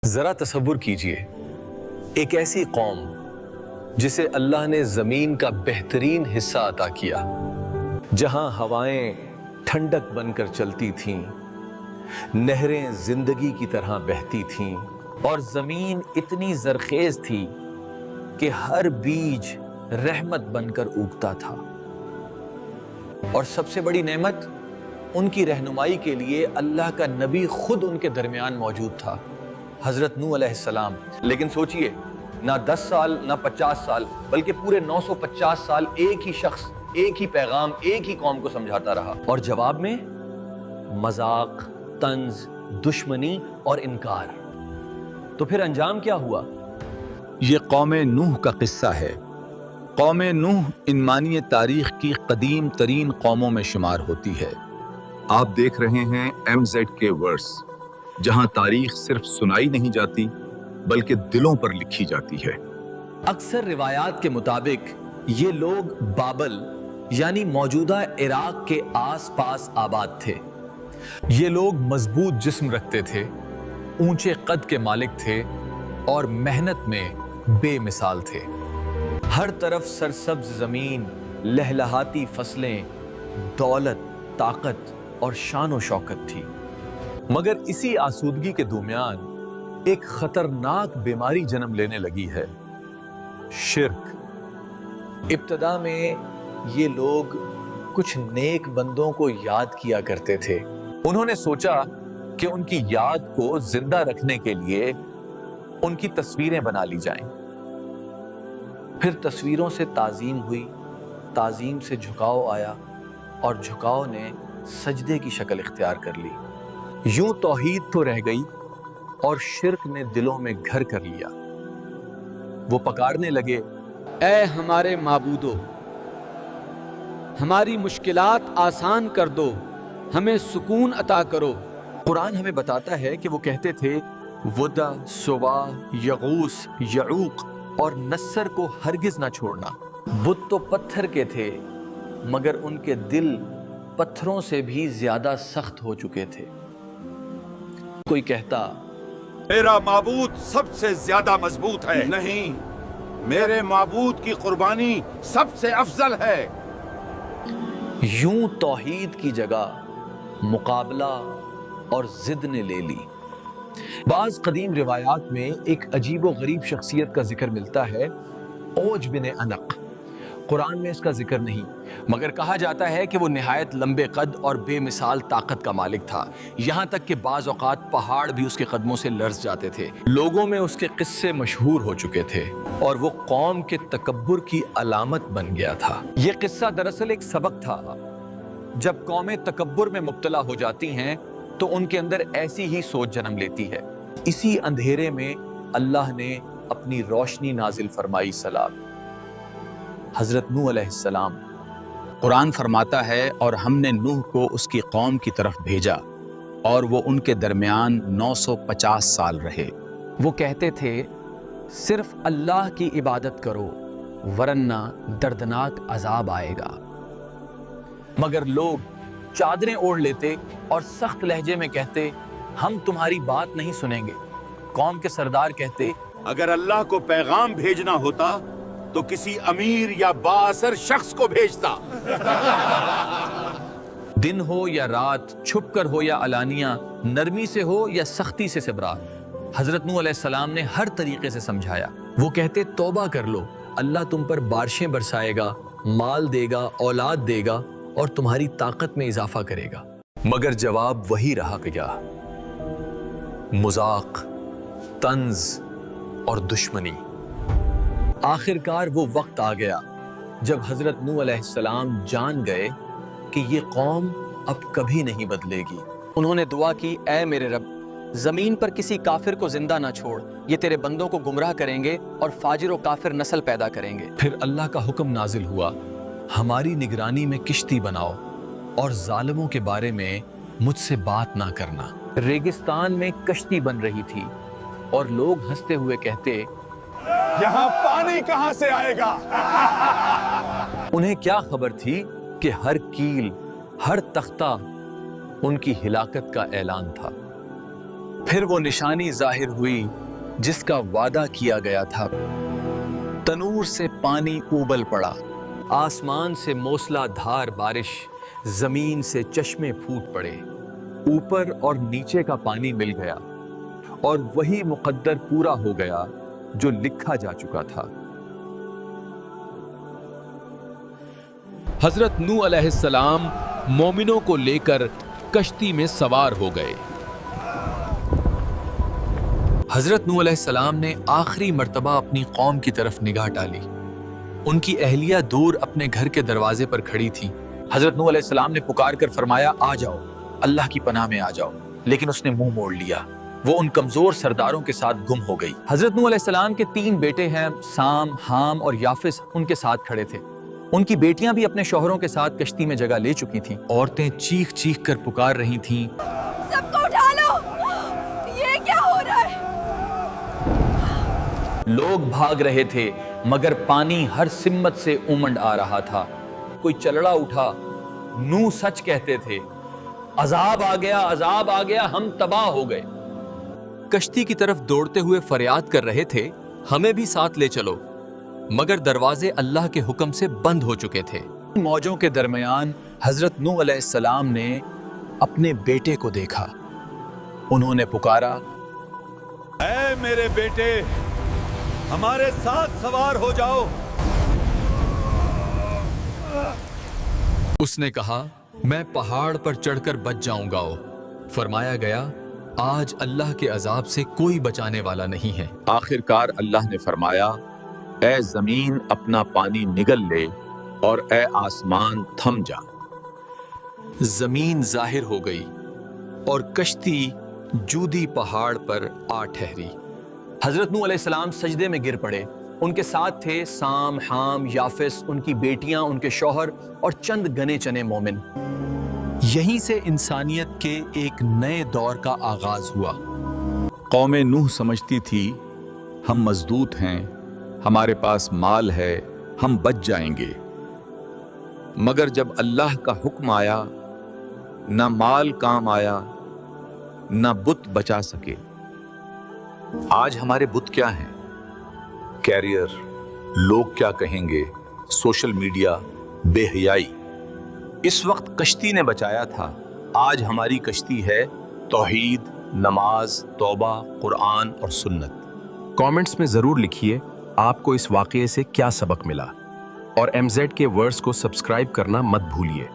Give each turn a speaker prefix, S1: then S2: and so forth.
S1: ذرا تصور کیجئے ایک ایسی قوم جسے اللہ نے زمین کا بہترین حصہ عطا کیا، جہاں ہوائیں ٹھنڈک بن کر چلتی تھیں، نہریں زندگی کی طرح بہتی تھیں، اور زمین اتنی زرخیز تھی کہ ہر بیج رحمت بن کر اگتا تھا۔ اور سب سے بڑی نعمت، ان کی رہنمائی کے لیے اللہ کا نبی خود ان کے درمیان موجود تھا، حضرت نوح علیہ السلام۔ لیکن سوچئے، نہ 10 سال نہ 50 سال بلکہ پورے 950 سال ایک ہی شخص، ایک ہی پیغام، ایک ہی قوم کو سمجھاتا رہا، اور جواب میں مذاق، طنز، دشمنی اور انکار۔ تو پھر انجام کیا ہوا؟
S2: یہ قوم نوح کا قصہ ہے۔ قوم نوح انسانی تاریخ کی قدیم ترین قوموں میں شمار ہوتی ہے۔ آپ دیکھ رہے ہیں MZ کے ورس، جہاں تاریخ صرف سنائی نہیں جاتی بلکہ دلوں پر لکھی جاتی ہے۔
S1: اکثر روایات کے مطابق یہ لوگ بابل یعنی موجودہ عراق کے آس پاس آباد تھے۔ یہ لوگ مضبوط جسم رکھتے تھے، اونچے قد کے مالک تھے اور محنت میں بے مثال تھے۔ ہر طرف سرسبز زمین، لہلہاتی فصلیں، دولت، طاقت اور شان و شوکت تھی۔ مگر اسی آسودگی کے درمیان ایک خطرناک بیماری جنم لینے لگی ہے، شرک۔ ابتدا میں یہ لوگ کچھ نیک بندوں کو یاد کیا کرتے تھے۔ انہوں نے سوچا کہ ان کی یاد کو زندہ رکھنے کے لیے ان کی تصویریں بنا لی جائیں۔ پھر تصویروں سے تعظیم ہوئی، تعظیم سے جھکاؤ آیا، اور جھکاؤ نے سجدے کی شکل اختیار کر لی۔ یوں توحید تو رہ گئی اور شرک نے دلوں میں گھر کر لیا۔ وہ پکارنے لگے،
S3: اے ہمارے معبودو، ہماری مشکلات آسان کر دو، ہمیں سکون عطا کرو۔
S1: قرآن ہمیں بتاتا ہے کہ وہ کہتے تھے، ودا، سوا، یغوس، یعوق اور نصر کو ہرگز نہ چھوڑنا۔ بت تو پتھر کے تھے، مگر ان کے دل پتھروں سے بھی زیادہ سخت ہو چکے تھے۔ کوئی کہتا،
S4: میرا معبود سب سے زیادہ مضبوط ہے۔ نہیں، میرے معبود کی قربانی سب سے افضل ہے۔
S1: یوں توحید کی جگہ مقابلہ اور ضد نے لے لی۔ بعض قدیم روایات میں ایک عجیب و غریب شخصیت کا ذکر ملتا ہے، اوج بن انق۔ قرآن میں اس کا ذکر نہیں، مگر کہا جاتا ہے کہ وہ نہایت لمبے قد اور بے مثال طاقت کا مالک تھا، یہاں تک کہ بعض اوقات پہاڑ بھی اس کے قدموں سے لرز جاتے تھے۔ لوگوں میں اس کے قصے مشہور ہو چکے تھے اور وہ قوم کے تکبر کی علامت بن گیا تھا۔ یہ قصہ دراصل ایک سبق تھا۔ جب قومیں تکبر میں مبتلا ہو جاتی ہیں تو ان کے اندر ایسی ہی سوچ جنم لیتی ہے۔ اسی اندھیرے میں اللہ نے اپنی روشنی نازل فرمائی۔ سلام حضرت نوح علیہ السلام۔
S2: قرآن فرماتا ہے، اور ہم نے نوح کو اس کی قوم کی طرف بھیجا، اور وہ ان کے درمیان 950 سال رہے۔
S3: وہ کہتے تھے، صرف اللہ کی عبادت کرو ورنہ دردناک عذاب آئے گا۔
S1: مگر لوگ چادریں اوڑھ لیتے اور سخت لہجے میں کہتے، ہم تمہاری بات نہیں سنیں گے۔ قوم کے سردار کہتے،
S4: اگر اللہ کو پیغام بھیجنا ہوتا تو کسی امیر یا بااثر شخص کو بھیجتا۔
S1: دن ہو یا رات، چھپ کر ہو یا علانیہ، نرمی سے ہو یا سختی سے صبرا، حضرت نوح علیہ السلام نے ہر طریقے سے سمجھایا۔ وہ کہتے، توبہ کر لو، اللہ تم پر بارشیں برسائے گا، مال دے گا، اولاد دے گا اور تمہاری طاقت میں اضافہ کرے گا۔ مگر جواب وہی رہا گیا، مذاق، طنز اور دشمنی۔ آخر کار وہ وقت آ گیا جب حضرت نوح علیہ السلام جان گئے کہ یہ قوم اب کبھی نہیں بدلے گی۔
S3: انہوں نے دعا کی، اے میرے رب، زمین پر کسی کافر کو زندہ نہ چھوڑ، یہ تیرے بندوں کو گمراہ کریں گے اور فاجر و کافر نسل پیدا کریں گے۔
S1: پھر اللہ کا حکم نازل ہوا، ہماری نگرانی میں کشتی بناؤ اور ظالموں کے بارے میں مجھ سے بات نہ کرنا۔ ریگستان میں کشتی بن رہی تھی اور لوگ ہنستے ہوئے کہتے،
S4: یہاں پانی کہاں سے آئے گا؟
S1: انہیں کیا خبر تھی کہ ہر کیل، ہر تختہ ان کی ہلاکت کا اعلان تھا۔ پھر وہ نشانی ظاہر ہوئی جس کا وعدہ کیا گیا تھا۔ تنور سے پانی ابل پڑا، آسمان سے موسلا دھار بارش، زمین سے چشمے پھوٹ پڑے، اوپر اور نیچے کا پانی مل گیا، اور وہی مقدر پورا ہو گیا جو لکھا جا چکا تھا۔
S5: حضرت نوح علیہ السلام مومنوں کو لے کر کشتی میں سوار ہو گئے۔
S1: حضرت نوح علیہ السلام نے آخری مرتبہ اپنی قوم کی طرف نگاہ ڈالی۔ ان کی اہلیہ دور اپنے گھر کے دروازے پر کھڑی تھی۔ حضرت نوح علیہ السلام نے پکار کر فرمایا، آ جاؤ، اللہ کی پناہ میں آ جاؤ، لیکن اس نے منہ موڑ لیا۔ وہ ان کمزور سرداروں کے ساتھ گم ہو گئی۔ حضرت نوح علیہ السلام کے 3 بیٹے ہیں، سام، حام اور یافس، ان کے ساتھ کھڑے تھے۔ ان کی بیٹیاں بھی اپنے شوہروں کے ساتھ کشتی میں جگہ لے چکی تھیں۔ عورتیں چیخ چیخ کر پکار رہی تھیں،
S6: سب کو اٹھا لو، یہ کیا ہو رہا ہے؟
S1: لوگ بھاگ رہے تھے مگر پانی ہر سمت سے امنڈ آ رہا تھا۔ کوئی چلڑا اٹھا، نوح سچ کہتے تھے، عذاب آ گیا، عذاب آ گیا، ہم تباہ ہو گئے۔ کشتی کی طرف دوڑتے ہوئے فریاد کر رہے تھے، ہمیں بھی ساتھ لے چلو، مگر دروازے اللہ کے حکم سے بند ہو چکے تھے۔ موجوں کے درمیان حضرت نوح علیہ السلام نے اپنے بیٹے کو دیکھا۔ انہوں نے پکارا،
S4: اے میرے بیٹے، ہمارے ساتھ سوار ہو جاؤ۔
S5: اس نے کہا، میں پہاڑ پر چڑھ کر بچ جاؤں گا۔ فرمایا گیا، آج اللہ کے عذاب سے کوئی بچانے والا نہیں ہے۔
S2: آخر کار اللہ نے فرمایا، اے زمین اپنا پانی نگل لے اور اے آسمان تھم جا۔
S1: زمین ظاہر ہو گئی اور کشتی جودی پہاڑ پر آ ٹھہری۔ حضرت نوح علیہ السلام سجدے میں گر پڑے۔ ان کے ساتھ تھے سام، حام، یافس، ان کی بیٹیاں، ان کے شوہر اور چند گنے چنے مومن۔ یہیں سے انسانیت کے ایک نئے دور کا آغاز ہوا۔
S2: قوم نوح سمجھتی تھی ہم مضبوط ہیں، ہمارے پاس مال ہے، ہم بچ جائیں گے، مگر جب اللہ کا حکم آیا، نہ مال کام آیا، نہ بت بچا سکے۔ آج ہمارے بت کیا ہیں؟ کیریئر، لوگ کیا کہیں گے، سوشل میڈیا، بے حیائی۔ اس وقت کشتی نے بچایا تھا، آج ہماری کشتی ہے توحید، نماز، توبہ، قرآن اور سنت۔
S7: کامنٹس میں ضرور لکھیے آپ کو اس واقعے سے کیا سبق ملا، اور MZ کے ورڈز کو سبسکرائب کرنا مت بھولیے۔